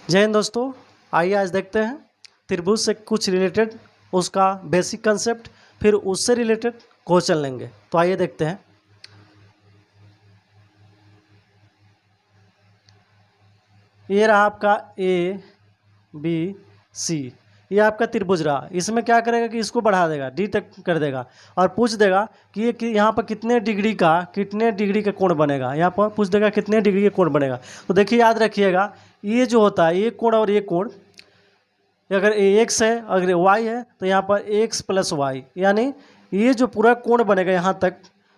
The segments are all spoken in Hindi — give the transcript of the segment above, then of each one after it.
जय हिंद दोस्तों, आइए आज देखते हैं त्रिभुज से कुछ रिलेटेड उसका बेसिक कंसेप्ट, फिर उससे रिलेटेड क्वेश्चन लेंगे। तो आइए देखते हैं। ये रहा आपका ए बी सी, ये आपका त्रिभुज रहा। इसमें क्या करेगा कि इसको बढ़ा देगा, डी तक कर देगा और पूछ देगा कि ये यहाँ पर कितने डिग्री का कोण बनेगा। यहाँ पर पूछ देगा कितने डिग्री का कोण बनेगा। तो देखिए, याद रखिएगा, ये जो होता है ये कोण और ये कोण, अगर x है अगर y है तो यहाँ पर x प्लस वाई, यानी ये जो पूरा कोण बनेगा यहाँ तक,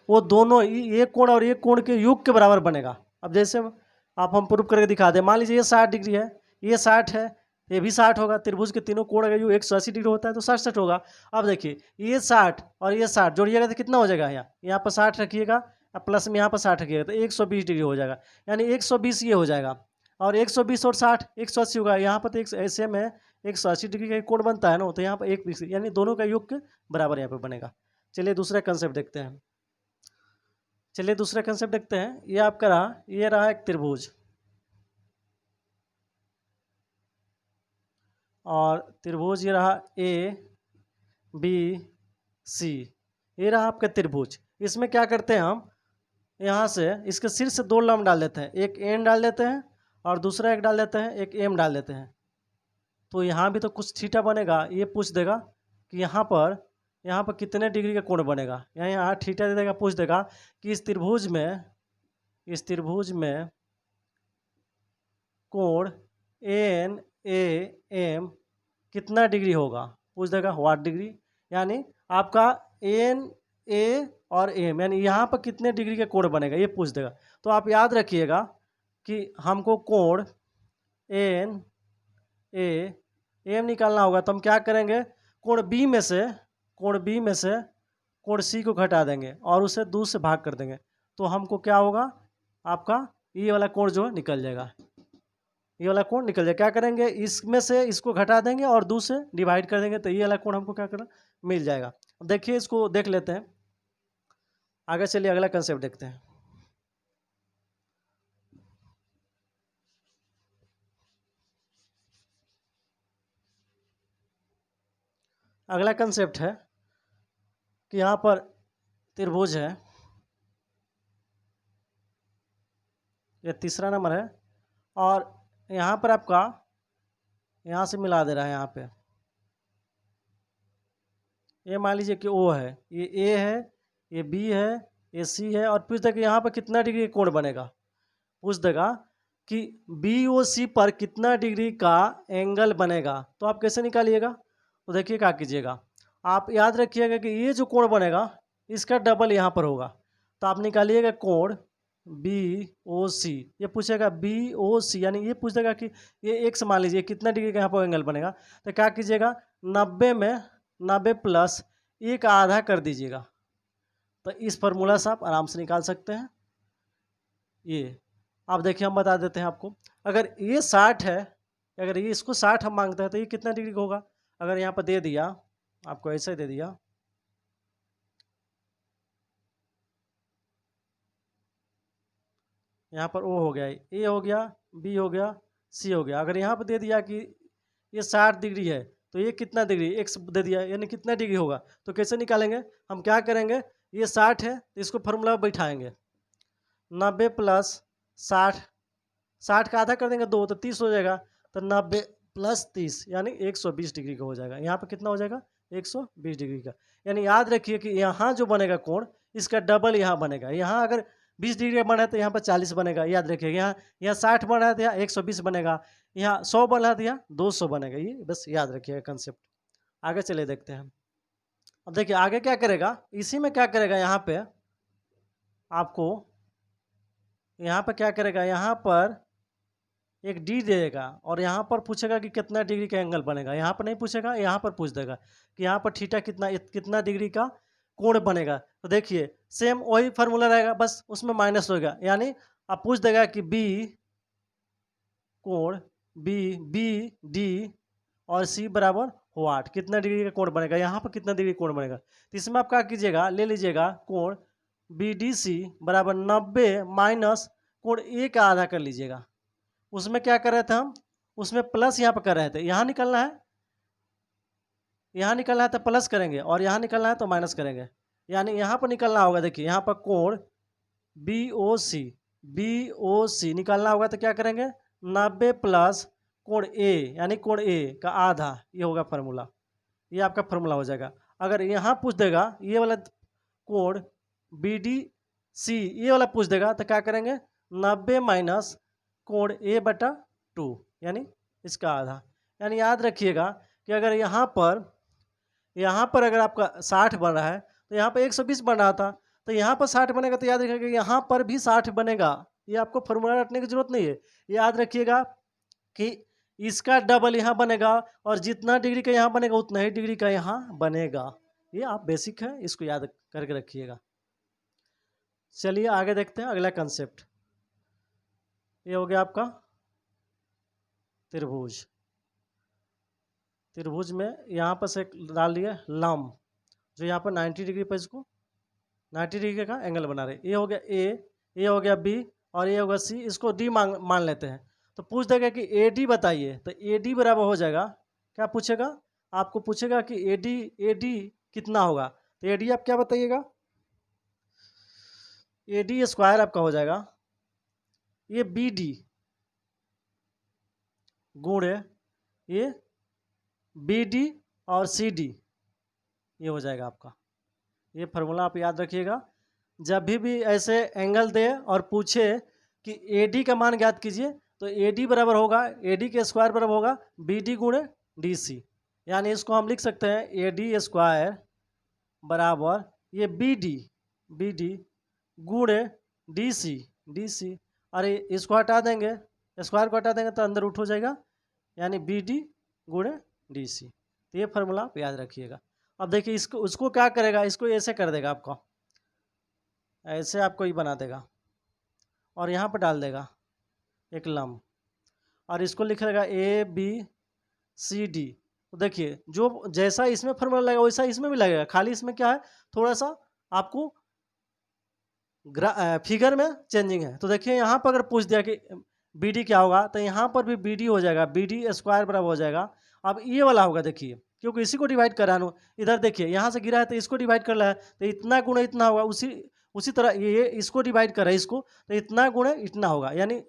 वो दोनों ये कोण और ये कोण के योग के बराबर बनेगा। अब जैसे आप हम प्रूफ करके दिखा दें, मान लीजिए ये 60 डिग्री है, ये 60 है, ये भी 60 होगा। त्रिभुज के तीनों कोण अगर 180 डिग्री होता है तो 60 होगा। अब देखिए, ये 60 और ये 60 जोड़िएगा तो कितना हो जाएगा, यहाँ पर 60 रखिएगा, प्लस में यहाँ पर 60 रखिएगा तो 120 डिग्री हो जाएगा, यानी 120 ये हो जाएगा। और 120 और 60 180 होगा। यहाँ पर तो एक ऐसे में 180 डिग्री का कोण बनता है ना, तो यहाँ पर 1 यानी दोनों का योग के बराबर यहाँ पे बनेगा। चलिए दूसरा कंसेप्ट देखते हैं। ये आपका रहा, ये रहा एक त्रिभुज, और त्रिभुज ये रहा ए बी सी, ये रहा आपका त्रिभुज। इसमें क्या करते हैं हम, यहाँ से इसके शीर्ष से 2 लंब डाल देते हैं, एक एन डाल देते हैं और दूसरा एक डाल देते हैं, एक एम डाल देते हैं। तो यहाँ भी तो कुछ थीटा बनेगा। ये पूछ देगा कि यहाँ पर कितने डिग्री का कोण बनेगा। यहाँ थीटा दे देगा, पूछ देगा कि इस त्रिभुज में कोण एन ए एम कितना डिग्री होगा, पूछ देगा व्हाट डिग्री, यानी आपका एन ए और एम, यानी यहाँ पर कितने डिग्री का कोण बनेगा ये पूछ देगा। तो आप याद रखिएगा कि हमको कोण एन ए एम निकालना होगा। तो हम क्या करेंगे, कोण बी में से कोण सी को घटा देंगे और उसे 2 से भाग कर देंगे। तो हमको क्या होगा, आपका ये वाला कोण जो है निकल जाएगा, ये वाला कोण निकल जाएगा। क्या करेंगे, इसमें से इसको घटा देंगे और 2 से डिवाइड कर देंगे, तो ये वाला कोण हमको क्या करना मिल जाएगा। देखिए, इसको देख लेते हैं, आगे चलिए अगला कंसेप्ट देखते हैं। अगला कंसेप्ट है कि यहाँ पर त्रिभुज है, ये तीसरा नंबर है, और यहाँ पर आपका यहाँ से मिला दे रहा है। यहाँ पे ये मान लीजिए कि O है, ये A है, ये B है, ये C है, और पूछ देगा यहाँ पर कितना डिग्री का कोण बनेगा। पूछ देगा कि BOC पर कितना डिग्री का एंगल बनेगा। तो आप कैसे निकालिएगा, तो देखिए क्या कीजिएगा, आप याद रखिएगा कि ये जो कोण बनेगा इसका डबल यहाँ पर होगा। तो आप निकालिएगा कोण BOC, ये पूछेगा BOC, यानी ये पूछ देगा कि ये x मान लीजिए कितना डिग्री का यहाँ पर एंगल बनेगा। तो क्या कीजिएगा, 90 में 90 प्लस 1 आधा कर दीजिएगा। तो इस फार्मूला से आप आराम से निकाल सकते हैं। ये आप देखिए, हम बता देते हैं आपको, अगर ये 60 है, अगर ये इसको 60 हम मांगते हैं तो ये कितना डिग्री का होगा। अगर यहाँ पर दे दिया, आपको ऐसे दे दिया, यहाँ पर O हो गया, A हो गया, B हो गया, C हो गया। अगर यहाँ पर दे दिया कि ये 60 डिग्री है तो ये कितना डिग्री, x दे दिया, यानी कितना डिग्री होगा। तो कैसे निकालेंगे, हम क्या करेंगे, ये 60 है तो इसको फार्मूला बैठाएंगे, 90 प्लस 60, 60 का आधा कर देंगे 2 तो 30 हो जाएगा। तो 90 प्लस 30 यानी 120 डिग्री का हो जाएगा। यहाँ पर कितना हो जाएगा, 120 डिग्री का। यानी याद रखिए कि यहाँ जो बनेगा कोण, इसका डबल यहाँ बनेगा। यहाँ अगर 20 डिग्री का बना है तो यहाँ पर 40 बनेगा, याद रखिएगा। यहाँ 60 बना है तो यहाँ 120 बनेगा, यहाँ 100 बना है तो यहाँ 200 बनेगा। ये बस याद रखिएगा कंसेप्ट। आगे चले देखते हैं। अब देखिए आगे क्या करेगा, इसी में क्या करेगा, यहाँ पे आपको यहाँ पर क्या करेगा, यहाँ पर एक डी देगा और यहाँ पर पूछेगा कि कितना डिग्री का एंगल बनेगा। यहाँ पर नहीं पूछेगा, यहाँ पर पूछ देगा कि यहाँ पर थीटा कितना डिग्री का कोण बनेगा। तो देखिए सेम वही फार्मूला रहेगा, बस उसमें माइनस होगा। यानी आप पूछ देगा कि बी कोण बी डी और सी बराबर व्हाट, कितना डिग्री का कोण बनेगा। यहाँ पर कितना डिग्री कोण बनेगा, तो इसमें आप क्या कीजिएगा, ले लीजिएगा कोण BDC बराबर 90 माइनस कोण A का आधा कर लीजिएगा। उसमें क्या कर रहे थे हम, उसमें प्लस यहाँ पर कर रहे थे, यहाँ निकलना है, यहाँ निकलना है तो प्लस करेंगे और यहाँ निकलना है तो माइनस करेंगे। यानी यहाँ पर निकलना होगा, देखिए यहाँ पर कोण BOC निकालना होगा तो क्या करेंगे, 90 प्लस कोण ए यानी कोण ए का आधा, ये होगा फार्मूला, ये आपका फार्मूला हो जाएगा। अगर यहाँ पूछ देगा ये वाला कोण BDC ये वाला पूछ देगा तो क्या करेंगे, 90 माइनस कोण A/2 यानी इसका आधा। यानी याद रखिएगा कि अगर यहाँ पर अगर आपका 60 बन रहा है तो यहाँ पर 120 बन रहा था, तो यहाँ पर 60 बनेगा तो याद रखिएगा यहाँ पर भी 60 बनेगा। ये आपको फॉर्मूला रटने की जरूरत नहीं है, याद रखिएगा कि इसका डबल यहाँ बनेगा और जितना डिग्री का यहाँ बनेगा उतना ही डिग्री का यहाँ बनेगा। ये आप बेसिक है, इसको याद करके रखिएगा। चलिए आगे देखते हैं अगला कंसेप्ट। ये हो गया आपका त्रिभुज। त्रिभुज में यहाँ पर से डाल दिया लंब, जो यहाँ पर 90 डिग्री पर इसको 90 डिग्री का एंगल बना रहे। ये हो गया ए, ये हो गया बी और ये होगा सी। इसको डी मान लेते हैं। तो पूछ देगा कि AD बताइए, तो AD बराबर हो जाएगा, क्या पूछेगा, आपको पूछेगा कि AD कितना होगा। तो AD आप क्या बताइएगा, AD स्क्वायर आपका हो जाएगा ये BD गुणे ये BD और CD, ये हो जाएगा आपका। ये फार्मूला आप याद रखिएगा। जब भी ऐसे एंगल दे और पूछे कि AD का मान ज्ञात कीजिए तो AD बराबर होगा, AD के स्क्वायर बराबर होगा BD गुणे DC। यानी इसको हम लिख सकते हैं AD स्क्वायर बराबर ये BD गुणे DC। अरे इसको हटा देंगे, स्क्वायर को हटा देंगे तो अंदर रूट हो जाएगा, यानी BD गुणे DC। तो ये फार्मूला आप याद रखिएगा। अब देखिए उसको क्या करेगा, इसको ऐसे कर देगा, आपको ऐसे आपको ये बना देगा और यहाँ पर डाल देगा एक लंब और इसको लिख लेगा ABCD। तो देखिए जो जैसा इसमें फार्मूला लगेगा वैसा इसमें भी लगेगा, खाली इसमें क्या है, थोड़ा सा आपको फिगर में चेंजिंग है। तो देखिए यहाँ पर अगर पूछ दिया कि BD क्या होगा तो यहाँ पर भी BD हो जाएगा, BD स्क्वायर बराबर हो जाएगा। अब ये वाला होगा, देखिए क्योंकि इसी को डिवाइड कर रहा हूँ, इधर देखिए यहाँ से गिरा है तो इसको डिवाइड कर रहा है तो इतना गुणे इतना होगा। उसी तरह ये इसको डिवाइड कर रहा है इसको, तो इतना गुणे इतना होगा, यानी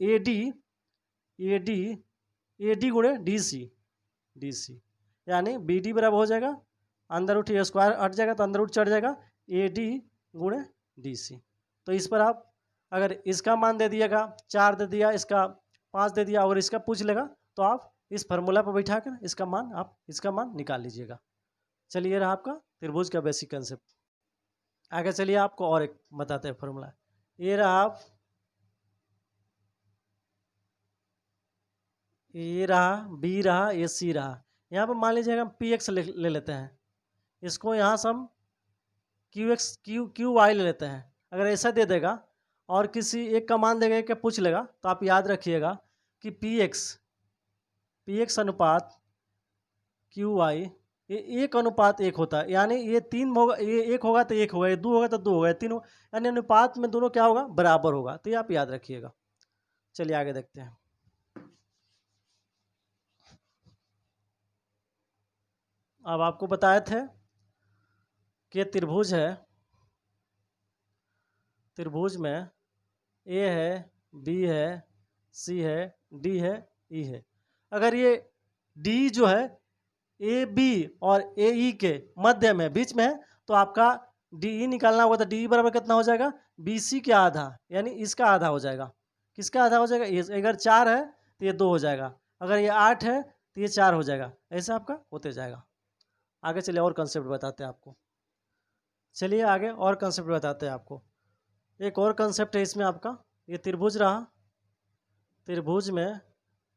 AD गुणे DC यानी BD बराबर हो जाएगा, अंदर रूट स्क्वायर हट जाएगा तो अंदर रूट चढ़ जाएगा AD गुणे DC। तो इस पर आप अगर इसका मान दे दिएगा 4 दे दिया, इसका 5 दे दिया और इसका पूछ लेगा तो आप इस फार्मूला पर बैठा कर इसका मान निकाल लीजिएगा। चलिए रहा आपका त्रिभुज का बेसिक कंसेप्ट। आगे चलिए आपको और एक बताते हैं फार्मूला। ये रहा B रहा, ये C रहा। यहाँ पर मान लीजिए हम PX ले लेते हैं, इसको यहाँ से हम QY ले लेते हैं। अगर ऐसा दे देगा और किसी एक का मान देगा कि पूछ लेगा तो आप याद रखिएगा कि PX अनुपात QY ये 1:1 होता है। यानी ये 3 होगा, ये 1 होगा तो 1 होगा, ये 2 होगा तो 2 होगा, ये 3 होगा, यानी अनुपात में दोनों क्या होगा, बराबर होगा। तो ये आप याद रखिएगा। चलिए आगे देखते हैं। अब आपको बताए थे कि त्रिभुज है, त्रिभुज में A है, B है, C है, D है, E है। अगर ये D जो है AB और AE के मध्य में बीच में है तो आपका DE निकालना होगा। तो DE बराबर कितना हो जाएगा, BC के आधा, यानी इसका आधा हो जाएगा। किसका आधा हो जाएगा, अगर 4 है तो ये 2 हो जाएगा, अगर ये 8 है तो ये 4 हो जाएगा। ऐसा आपका होते जाएगा। आगे चलिए और कंसेप्ट बताते हैं आपको। चलिए आगे और कंसेप्ट बताते हैं आपको। एक और कंसेप्ट है इसमें आपका, ये त्रिभुज रहा, त्रिभुज में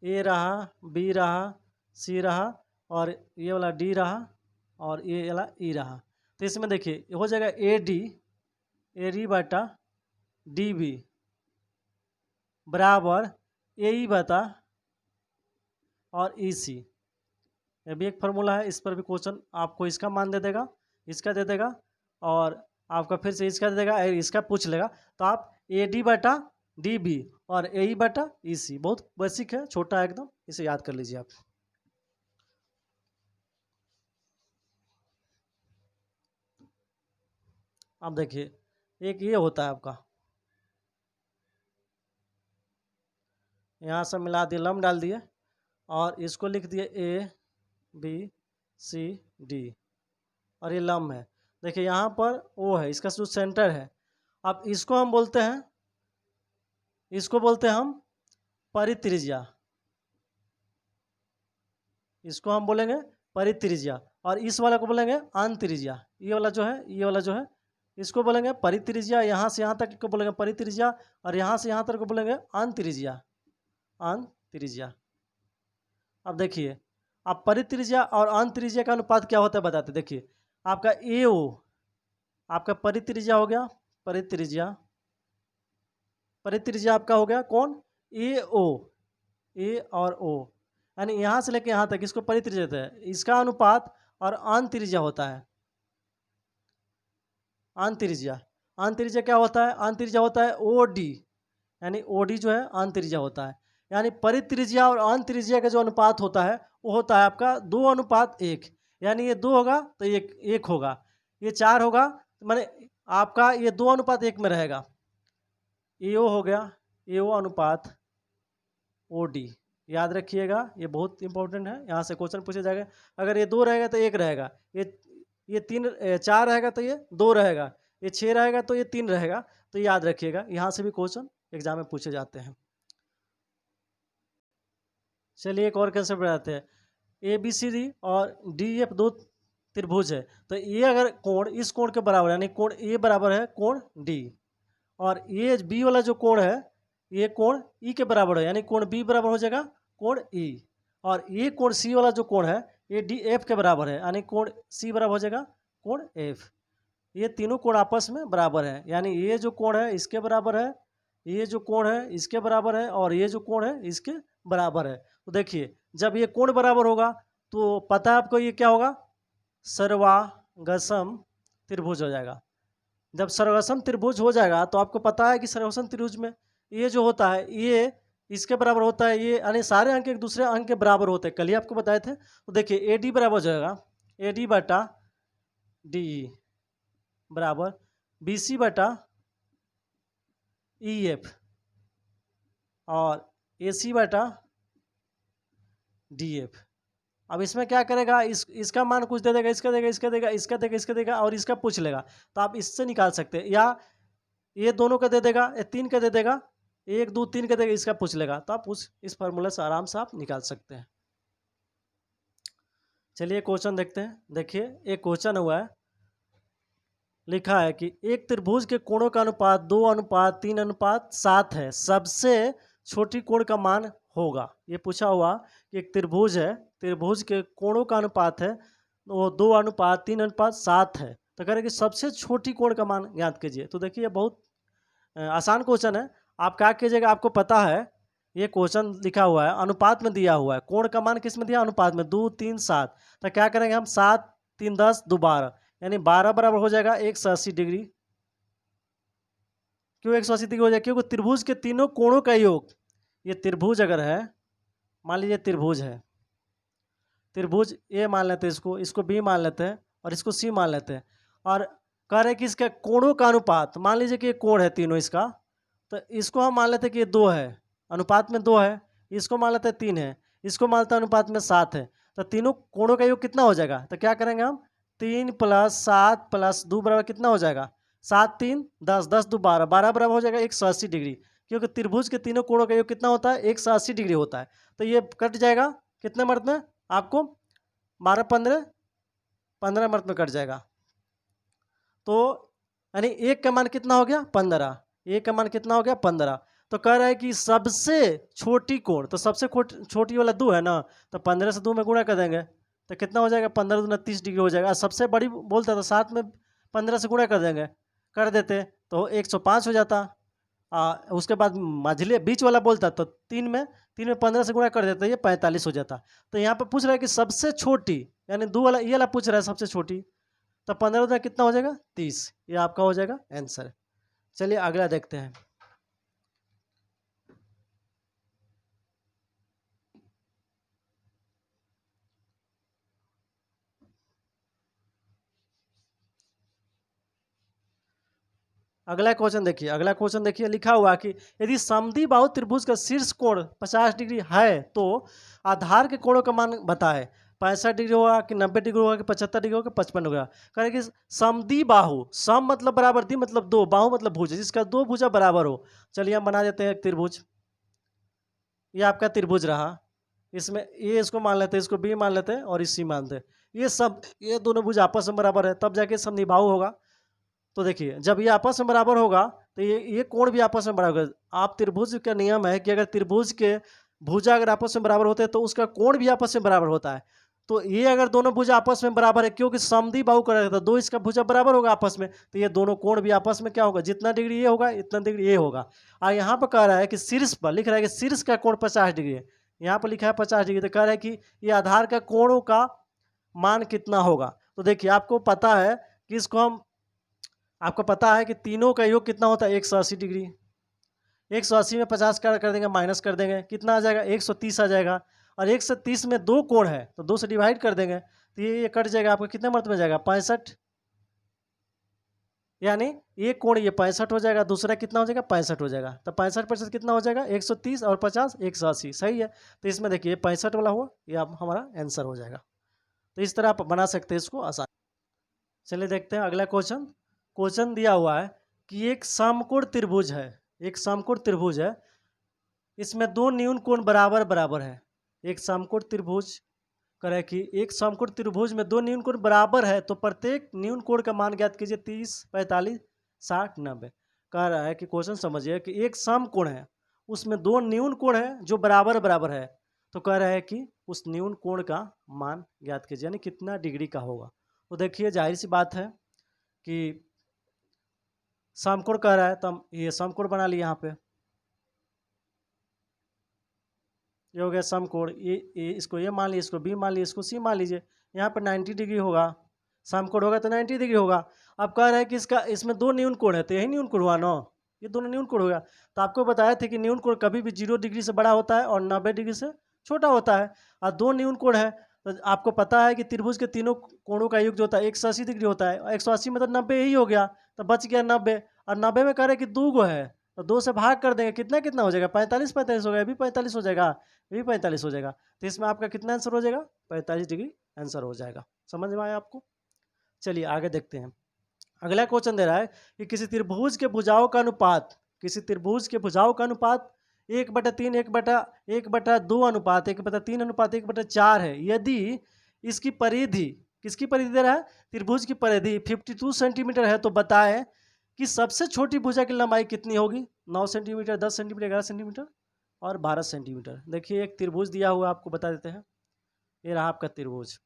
A रहा, B रहा, C रहा और ये वाला D रहा और ये वाला E रहा। तो इसमें देखिए हो जाएगा AD बटा DB बराबर AE बटा और EC। ये भी एक फार्मूला है, इस पर भी क्वेश्चन आपको इसका मान दे देगा, इसका दे देगा और आपका फिर से इसका दे देगा, इसका पूछ लेगा। तो आप AD बटा डी बी और ए ई बटा ई सी। बहुत बेसिक है, छोटा है एकदम, इसे याद कर लीजिए आप। अब देखिए एक ये होता है आपका, यहाँ से मिला दिए, लम डाल दिए और इसको लिख दिए ए बी सी डी और ये लम है। देखिए यहाँ पर ओ है, इसका जो सेंटर है। अब इसको हम बोलते हैं, इसको बोलते हैं हम परित्रिज्या, इसको हम बोलेंगे परित्रिज्या। और इस वाला को बोलेंगे अंतरिज्या। ये वाला जो है, ये वाला जो है, इसको बोलेंगे परित्रिज्या। यहाँ से यहाँ तक को बोलेंगे परित्रिज्या और यहाँ से यहाँ तक को बोलेंगे अंतरिज्या, अंतरिज्या। अब देखिए, अब परित्रिज्या और अंतरिज्या का अनुपात क्या होता है बताते। देखिए आपका ए ओ, आपका परित्रिज्या हो गया, परित्रिज्या, परित्रिज्या आपका हो गया कौन, ए ओ, ए और ओ, यानी यहाँ से लेके यहाँ तक इसको परित्रिज्या कहते हैं। इसका अनुपात और अंतरिज्या होता है, अंतरिज्या। अंतरिज्या क्या होता है, अंतरिज्या होता है ओ डी, यानी ओ डी जो है अंतरिज्या होता है। यानी परित्रिज्या और अंतरिज्या का जो अनुपात होता है वो होता है आपका 2:1। यानी ये 2 होगा तो ये 1 होगा, ये 4 होगा तो माने आपका ये 2:1 में रहेगा। ए ओ हो गया, ए ओ अनुपात ओ डी, याद रखिएगा, ये बहुत इंपॉर्टेंट है, यहाँ से क्वेश्चन पूछा जाएगा। अगर ये 2 रहेगा तो 1 रहेगा, ये 4 रहेगा तो ये 2 रहेगा, ये 6 रहेगा तो ये 3 रहेगा। तो याद रखिएगा, यहाँ से भी क्वेश्चन एग्जाम में पूछे जाते हैं। चलिए एक और कंसेप्ट बताते हैं। ए बी सी डी और डी एफ दो त्रिभुज है, तो ये अगर कोण इस कोण के बराबर है, यानी कोण ए बराबर है कोण डी, और ये बी वाला जो कोण है ये कोण ई के बराबर है, यानी कोण बी बराबर हो जाएगा कोण ई, और ये कोण सी वाला जो कोण है ये डी एफ के बराबर है, यानी कोण सी बराबर हो जाएगा कोण एफ। ये तीनों कोण आपस में बराबर है, यानी ये जो कोण है इसके बराबर है, ये जो कोण है इसके बराबर है, और ये जो कोण है इसके बराबर है। तो देखिए जब ये कोण बराबर होगा तो पता है आपको ये क्या होगा, सर्वागसम त्रिभुज हो जाएगा। जब सर्वसम त्रिभुज हो जाएगा तो आपको पता है कि सर्वसम त्रिभुज में ये जो होता है ये इसके बराबर होता है, ये यानी सारे अंक एक दूसरे अंक के बराबर होते हैं, कल ही आपको बताए थे। तो देखिए ए डी बराबर हो जाएगा ए डी बटा डी ई बराबर बी सी बटा ई एफ और ए सी बटा डी एफ। अब इसमें क्या करेगा, इसका मान कुछ दे देगा, इसका देगा, इसका देगा, इसका देगा, इसका देगा और इसका पूछ लेगा, तो आप इससे निकाल सकते हैं। या ये दोनों का दे देगा, ये 3 का दे देगा, 1 2 3 का देगा, इसका पूछ लेगा, तो आप इस फार्मूला से आराम से आप निकाल सकते हैं। चलिए क्वेश्चन देखते हैं। देखिए एक क्वेश्चन हुआ है, लिखा है कि एक त्रिभुज के कोणों का अनुपात 2:3:7 है, सबसे छोटी कोण का मान होगा। ये पूछा हुआ कि एक त्रिभुज है, त्रिभुज के कोणों का अनुपात है वो 2:3:7 है, तो कह रहे कि सबसे छोटी कोण का मान ज्ञात कीजिए। तो देखिए बहुत आसान क्वेश्चन है। आप क्या कीजिएगा, आपको पता है ये क्वेश्चन लिखा हुआ है, अनुपात में दिया हुआ है, कोण का मान किस में दिया, अनुपात में 2 3 7। तो क्या करेंगे हम, 7 3 10 2 12, यानी 12 बराबर हो जाएगा 180 डिग्री। क्यों 180 डिग्री हो जाएगा, क्योंकि त्रिभुज के तीनों कोणों का योग, ये त्रिभुज अगर है, मान लीजिए त्रिभुज है, त्रिभुज ए मान लेते हैं, इसको बी मान लेते हैं और इसको सी मान लेते हैं, और कह रहे हैं कि इसके कोणों का अनुपात, मान लीजिए कि ये कोण है तीनों इसका, तो इसको हम मान लेते हैं कि ये 2 है, अनुपात में 2 है, इसको मान लेते हैं 3 है, इसको मान लेते हैं अनुपात में 7 है, तो तीनों कोणों का योग कितना हो जाएगा, तो क्या करेंगे हम, 3 + 7 + 2 बराबर कितना हो जाएगा, 7 3 10 10 2 12, 12 बराबर हो जाएगा 180 डिग्री, क्योंकि त्रिभुज के तीनों कोणों का योग कितना होता है, 180 डिग्री होता है। तो ये कट जाएगा कितने मर्द में, आपको 12 15 15 मर्द में कट जाएगा। तो यानी एक का मान कितना हो गया, 15, एक का मान कितना हो गया 15। तो कह रहा है कि सबसे छोटी कोण, तो सबसे छोटी वाला 2 है ना, तो 15 से 2 में गुणा कर देंगे तो कितना हो जाएगा, 15 दूना 30 डिग्री हो जाएगा। सबसे बड़ी बोलता तो 7 में 15 से गुणा कर देंगे, कर देते तो 105 हो जाता। उसके बाद मझले बीच वाला बोलता तो 3 में 15 से गुणा कर देते, ये 45 हो जाता। तो यहाँ पर पूछ रहा है कि सबसे छोटी, यानी 2 वाला ये वाला पूछ रहा है सबसे छोटी, तो 15 दूना कितना हो जाएगा 30, ये आपका हो जाएगा आंसर। चलिए अगला देखते हैं। अगला क्वेश्चन देखिए, अगला क्वेश्चन देखिए, लिखा हुआ कि यदि समद्विबाहु त्रिभुज का शीर्ष कोण 50 डिग्री है तो आधार के कोणों का मान बताएं। 65 डिग्री होगा कि 90 डिग्री होगा कि 75 डिग्री होगा कि 55 होगा। कहें कि समद्विबाहु, सम मतलब बराबर, द्वि मतलब दो, बाहु मतलब भुज, जिसका दो भुजा बराबर हो। चलिए हम बना देते हैं एक त्रिभुज। ये आपका त्रिभुज रहा, इसमें ये इसको मान लेते हैं, इसको बी मान लेते हैं और इस सी मानते हैं। ये दोनों भुज आपस में बराबर है, तब जाके समद्विबाहु होगा। तो देखिए जब ये आपस में बराबर होगा तो ये कोण भी आपस में बराबर होगा। आप त्रिभुज का नियम है कि अगर त्रिभुज के भुजा अगर आपस में बराबर होते हैं तो उसका कोण भी आपस में बराबर होता है। तो ये अगर दोनों भुजा आपस में बराबर है, क्योंकि समद्विबाहु करा जाता है, दो इसका भुजा बराबर होगा आपस में, तो ये दोनों कोण भी आपस में क्या होगा, जितना डिग्री ये होगा इतना डिग्री ये होगा। और यहाँ पर कह रहा है कि शीर्ष पर लिख रहा है कि शीर्ष का कोण 50 डिग्री है, यहाँ पर लिखा है 50 डिग्री, तो कह रहा है कि ये आधार का कोणों का मान कितना होगा। तो देखिए आपको पता है कि आपको पता है कि तीनों का योग कितना होता है, 180 डिग्री। 180 में 50 कर देंगे, माइनस कर देंगे, कितना आ जाएगा, 130 आ जाएगा। और 130 में दो कोण है तो 2 से डिवाइड कर देंगे तो ये कट जाएगा, आपको कितने मर्त में जाएगा, 65। यानी एक कोण ये 65 हो जाएगा, दूसरा कितना हो जाएगा, 65 हो जाएगा। तो 65% कितना हो जाएगा, 130 और 50 180, सही है। तो इसमें देखिए 65 वाला हुआ, ये आप हमारा आंसर हो जाएगा। तो इस तरह आप बना सकते हैं इसको आसान। चलिए देखते हैं अगला क्वेश्चन। क्वेश्चन दिया हुआ है कि एक समकोण त्रिभुज है, एक समकोण त्रिभुज है, इसमें दो न्यून कोण बराबर बराबर है। एक समकोण त्रिभुज करे कि एक समकोण त्रिभुज में दो न्यून कोण बराबर है तो प्रत्येक न्यून कोण का मान ज्ञात कीजिए, 30 45 60 90। कह रहा है कि क्वेश्चन समझिए कि एक समकोण है, उसमें दो न्यून कोण है जो बराबर बराबर है, तो कह रहा है कि उस न्यून कोण का मान ज्ञात कीजिए, यानी कितना डिग्री का होगा। तो देखिए जाहिर सी बात है कि समकोण कह रहा है तो हम ये समकोण बना लिए यहाँ पे। ये हो गया समकोण, ये इसको ये मान लीजिए, इसको बी मान लीजिए, इसको सी मान लीजिए। यहाँ पर 90 डिग्री होगा, समकोण होगा तो 90 डिग्री होगा। अब कह रहा है कि इसमें दो न्यून कोण है, तो यही न्यून कोण हुआ ना, ये दोनों न्यून कोण होगा। तो आपको बताया था कि न्यून कोण कभी भी 0 डिग्री से बड़ा होता है और 90 डिग्री से छोटा होता है। और दो न्यून कोण है तो आपको पता है कि त्रिभुज के तीनों कोणों का योग जो होता है 180 डिग्री होता है, 180 में तो 90 ही हो गया, तो बच गया 90। और 90 में कह रहे हैं कि दो गो है तो दो से भाग कर देंगे, कितना कितना हो जाएगा, 45 45 हो गया, अभी 45 हो जाएगा, ये भी 45 हो जाएगा। तो इसमें आपका कितना आंसर हो जाएगा, 45 डिग्री आंसर हो जाएगा। समझ में आया आपको। चलिए आगे देखते हैं। अगला क्वेश्चन दे रहा है कि किसी त्रिभुज के भुजाओं का अनुपात, किसी त्रिभुज के भुजाओं का अनुपात 1/3 1/2 अनुपात 1/3 अनुपात 1/4 है। यदि इसकी परिधि, किसकी परिधि दे रहा है, त्रिभुज की परिधि 52 सेंटीमीटर है, तो बताएं कि सबसे छोटी भुजा की लंबाई कितनी होगी। 9 सेंटीमीटर, 10 सेंटीमीटर, 11 सेंटीमीटर और 12 सेंटीमीटर। देखिए एक त्रिभुज दिया हुआ आपको बता देते हैं। ये रहा आपका त्रिभुज,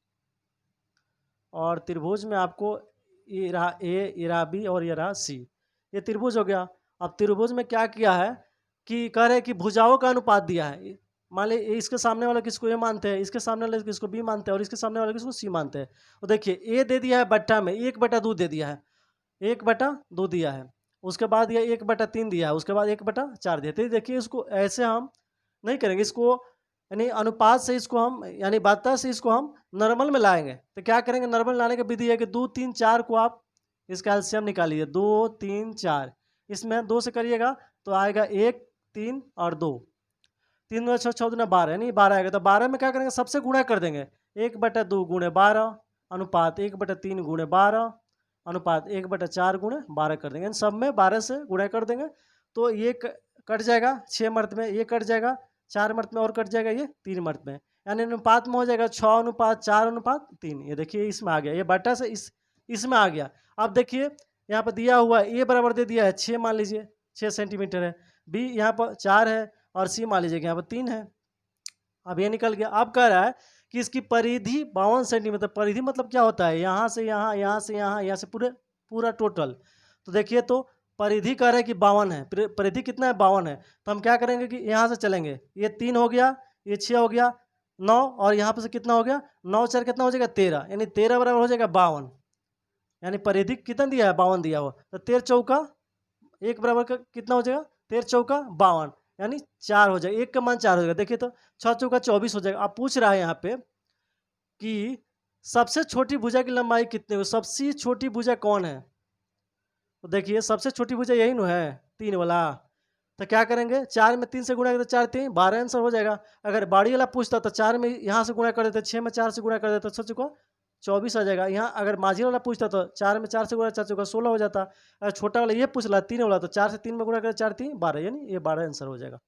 और त्रिभुज में आपको ये रहा ए, ये रहा बी और ये रहा सी। ये त्रिभुज हो गया। अब त्रिभुज में क्या किया है कि कह रहे हैं कि भुजाओं का अनुपात दिया है। मान लीजिए इसके सामने वाला किसको ए मानते हैं, इसके सामने वाले किसको बी मानते हैं और इसके सामने वाले किसको सी मानते हैं। तो देखिए ए दे दिया है बट्टा में 1/2 दे दिया है, 1/2 दिया है। उसके बाद ये 1/3 दिया है, उसके बाद 1/4 दिया। तो देखिए इसको ऐसे हम नहीं करेंगे, इसको यानी अनुपात से इसको हम, यानी बाता से इसको हम नॉर्मल में लाएंगे। तो क्या करेंगे, नॉर्मल लाने की विधि है कि 2 3 4 को आप इसका एलसीएम निकालिए, 2 3 4। इसमें 2 से करिएगा तो आएगा 1 3 और 2, 3 2 6 6 2 12, यानी 12 आएगा। तो 12 में क्या करेंगे, सबसे गुणा कर देंगे, 1/2 गुणे 12 अनुपात 1/3 गुणे 12 अनुपात 1/4 गुणे 12 कर देंगे। इन सब में 12 से गुणा कर देंगे तो ये कट जाएगा 6 मर्त में, ये कट जाएगा 4 मर्त में और कट जाएगा ये 3 मर्त में, यानी अनुपात में हो जाएगा 6:4:3। ये देखिए इसमें आ गया, ये बटा से इसमें आ गया। अब देखिए यहाँ पर दिया हुआ ए बराबर दे दिया है 6, मान लीजिए 6 सेंटीमीटर है, बी यहाँ पर 4 है और सी मान लीजिए यहाँ पर 3 है। अब ये निकल गया। अब कह रहा है कि इसकी परिधि 52 सेंटीमीटर। परिधि मतलब क्या होता है, यहाँ से यहाँ, यहाँ से यहाँ, यहाँ से पूरा टोटल। तो देखिए तो परिधि कह रहे हैं कि 52 है, परिधि कितना है, 52 है। तो हम क्या करेंगे कि यहाँ से चलेंगे, ये 3 हो गया, ये 6 हो गया, 9 और यहाँ पर से कितना हो गया, 9 4 कितना हो जाएगा 13, यानी 13 बराबर हो जाएगा 52। यानी परिधि कितना दिया है, 52 दिया हुआ। तो 13 चौका एक बराबर का कितना हो जाएगा, 13 चौका 52, यानी 4 हो जाएगा, एक का मान 4 हो जाएगा। देखिए तो 6 चौका 24 हो जाएगा। आप पूछ रहा है यहाँ पे कि सबसे छोटी भुजा की लंबाई कितनी हो, सबसे छोटी भुजा कौन है। तो देखिए सबसे छोटी भुजा यही न है 3 वाला। तो क्या करेंगे 4 में 3 से गुणा करें तो 4 3 12 आंसर हो जाएगा। अगर बाड़ी वाला पूछता तो 4 में यहाँ से गुणा कर देते, 6 में 4 से गुणा कर देते, 6 चौको 24 आ जाएगा। यहाँ अगर माझी वाला पूछता तो 4 में 4 से गुणा 4 चौका 16 हो जाता। अगर छोटा वाला ये पूछ रहा 3 वाला तो 4 से 3 में गुणा करें 4 3 12, यानी ये 12 आंसर हो जाएगा।